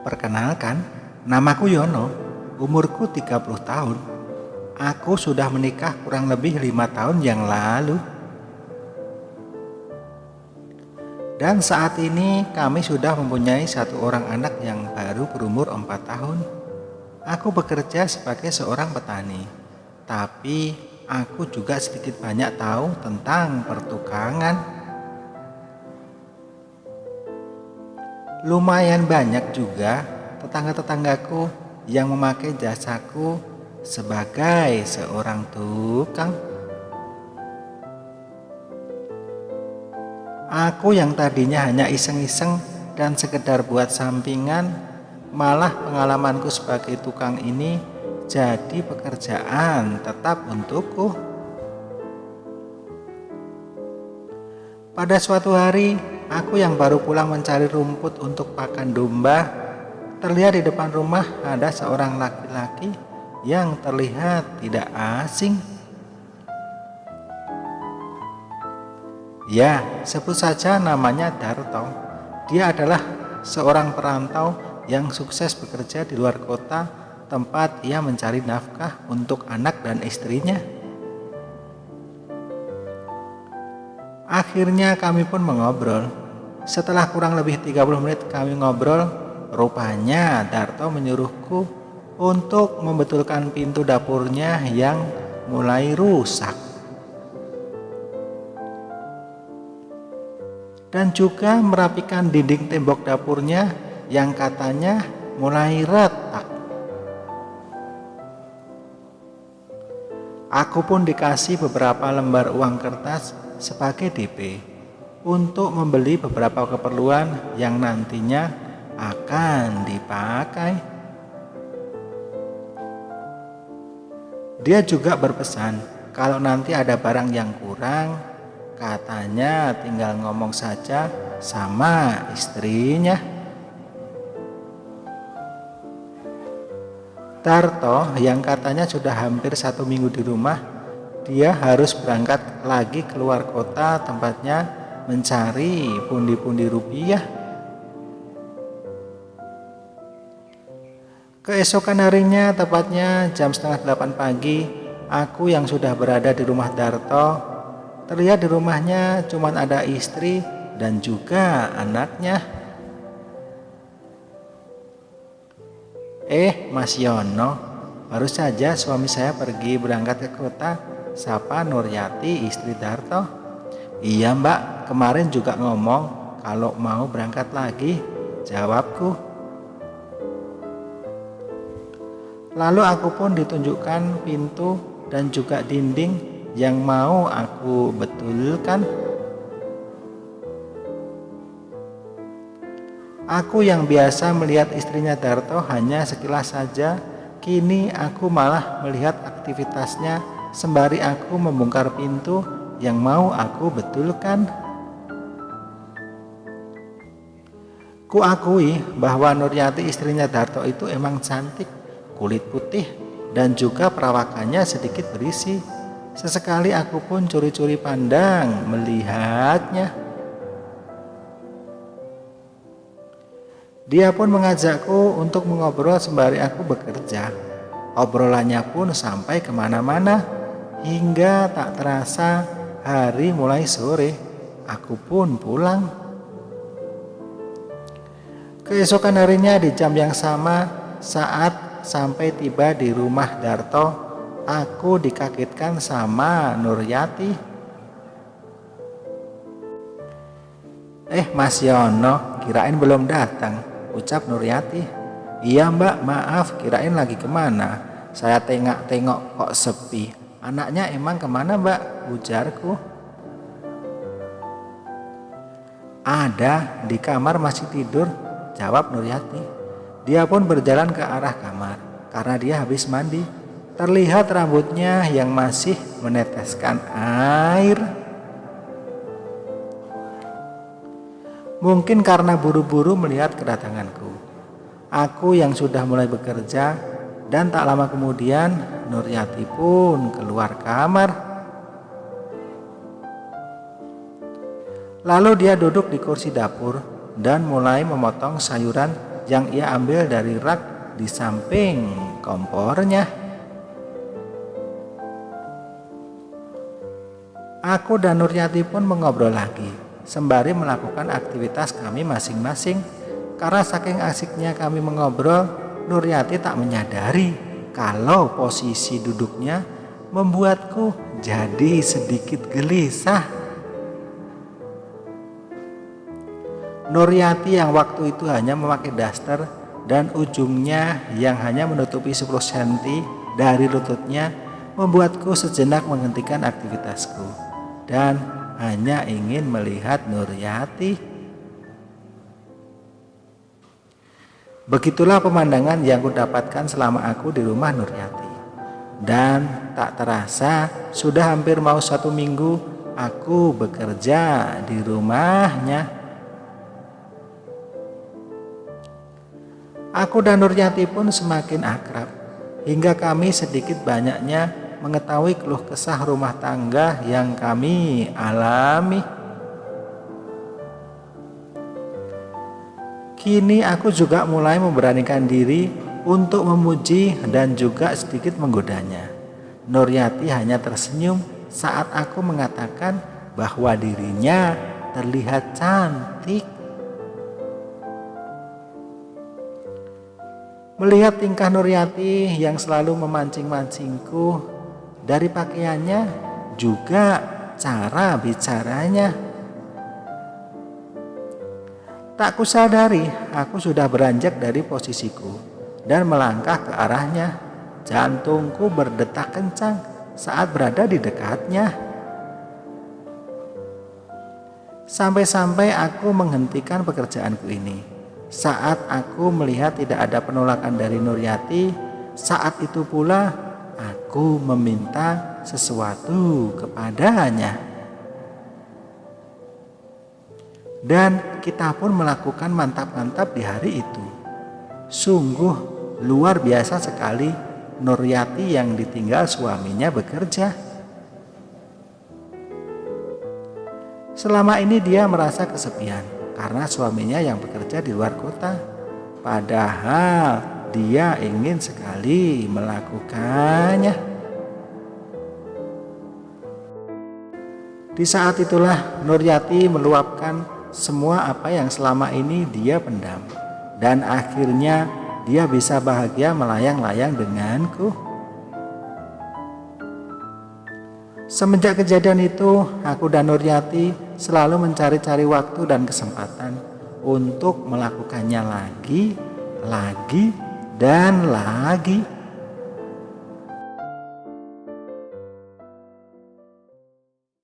Perkenalkan, namaku Yono, umurku 30 tahun. Aku sudah menikah kurang lebih 5 tahun yang lalu. Dan saat ini kami sudah mempunyai satu orang anak yang baru berumur 4 tahun. Aku bekerja sebagai seorang petani, tapi aku juga sedikit banyak tahu tentang pertukangan. Lumayan banyak juga tetangga-tetanggaku yang memakai jasaku sebagai seorang tukang. Aku yang tadinya hanya iseng-iseng dan sekedar buat sampingan, malah pengalamanku sebagai tukang ini jadi pekerjaan tetap untukku. Pada suatu hari, aku yang baru pulang mencari rumput untuk pakan domba, terlihat di depan rumah ada seorang laki-laki yang terlihat tidak asing. Ya, sebut saja namanya Darto. Dia adalah seorang perantau yang sukses bekerja di luar kota, tempat ia mencari nafkah untuk anak dan istrinya. Akhirnya kami pun mengobrol. Setelah kurang lebih 30 menit kami ngobrol, rupanya Darto menyuruhku untuk membetulkan pintu dapurnya yang mulai rusak. Dan juga merapikan dinding tembok dapurnya yang katanya mulai retak. Aku pun dikasih beberapa lembar uang kertas sebagai DP untuk membeli beberapa keperluan yang nantinya akan dipakai. Dia juga berpesan kalau nanti ada barang yang kurang, katanya tinggal ngomong saja sama istrinya. Darto yang katanya sudah hampir 1 minggu di rumah, dia harus berangkat lagi keluar kota, tempatnya mencari pundi-pundi rupiah. Keesokan harinya, tepatnya jam setengah 8 pagi, aku yang sudah berada di rumah Darto, terlihat di rumahnya cuma ada istri dan juga anaknya. Mas Yono, baru saja suami saya pergi berangkat ke kota, sapa Nuryati istri Darto. Iya mbak, kemarin juga ngomong kalau mau berangkat lagi, jawabku. Lalu aku pun ditunjukkan pintu dan juga dinding yang mau aku betulkan. Aku yang biasa melihat istrinya Darto hanya sekilas saja, kini aku malah melihat aktivitasnya sembari aku membongkar pintu yang mau aku betulkan. Kuakui bahwa Nuryati istrinya Darto itu emang cantik, kulit putih, dan juga perawakannya sedikit berisi. Sesekali aku pun curi-curi pandang melihatnya. Dia pun mengajakku untuk mengobrol sembari aku bekerja. Obrolannya pun sampai kemana-mana, hingga tak terasa hari mulai sore. Aku pun pulang. Keesokan harinya di jam yang sama, saat sampai tiba di rumah Darto, aku dikagetkan sama Nuryati. Mas Yono, kirain belum datang, ucap Nuryati. Iya mbak, maaf, kirain lagi kemana. Saya tengok-tengok kok sepi. Anaknya emang kemana mbak, ujarku. Ada, di kamar masih tidur, jawab Nuryati. Dia pun berjalan ke arah kamar karena dia habis mandi. Terlihat rambutnya yang masih meneteskan air. Mungkin karena buru-buru melihat kedatanganku. Aku yang sudah mulai bekerja, dan tak lama kemudian Nuryati pun keluar kamar. Lalu dia duduk di kursi dapur dan mulai memotong sayuran yang ia ambil dari rak di samping kompornya. Aku dan Nuryati pun mengobrol lagi, sembari melakukan aktivitas kami masing-masing. Karena saking asiknya kami mengobrol, Nuryati tak menyadari kalau posisi duduknya membuatku jadi sedikit gelisah. Nuryati yang waktu itu hanya memakai daster dan ujungnya yang hanya menutupi 10 cm dari lututnya membuatku sejenak menghentikan aktivitasku dan hanya ingin melihat Nuryati. Begitulah pemandangan yang kudapatkan selama aku di rumah Nuryati. Dan tak terasa sudah hampir mau 1 minggu aku bekerja di rumahnya. Aku dan Nuryati pun semakin akrab, hingga kami sedikit banyaknya mengetahui keluh kesah rumah tangga yang kami alami. Kini aku juga mulai memberanikan diri untuk memuji dan juga sedikit menggodanya. Nuryati hanya tersenyum saat aku mengatakan bahwa dirinya terlihat cantik. Melihat tingkah Nuryati yang selalu memancing-mancingku dari pakaiannya juga cara bicaranya, tak kusadari aku sudah beranjak dari posisiku dan melangkah ke arahnya. Jantungku berdetak kencang saat berada di dekatnya. Sampai-sampai aku menghentikan pekerjaanku ini saat aku melihat tidak ada penolakan dari Nuryati. Saat itu pula aku meminta sesuatu kepadanya. Dan kita pun melakukan mantap-mantap di hari itu. Sungguh luar biasa sekali Nuryati yang ditinggal suaminya bekerja. Selama ini dia merasa kesepian karena suaminya yang bekerja di luar kota. Padahal dia ingin sekali melakukannya. Di saat itulah Nuryati meluapkan semua apa yang selama ini dia pendam, dan akhirnya dia bisa bahagia melayang-layang denganku. Semenjak kejadian itu, aku dan Nuryati selalu mencari-cari waktu dan kesempatan untuk melakukannya lagi, dan lagi.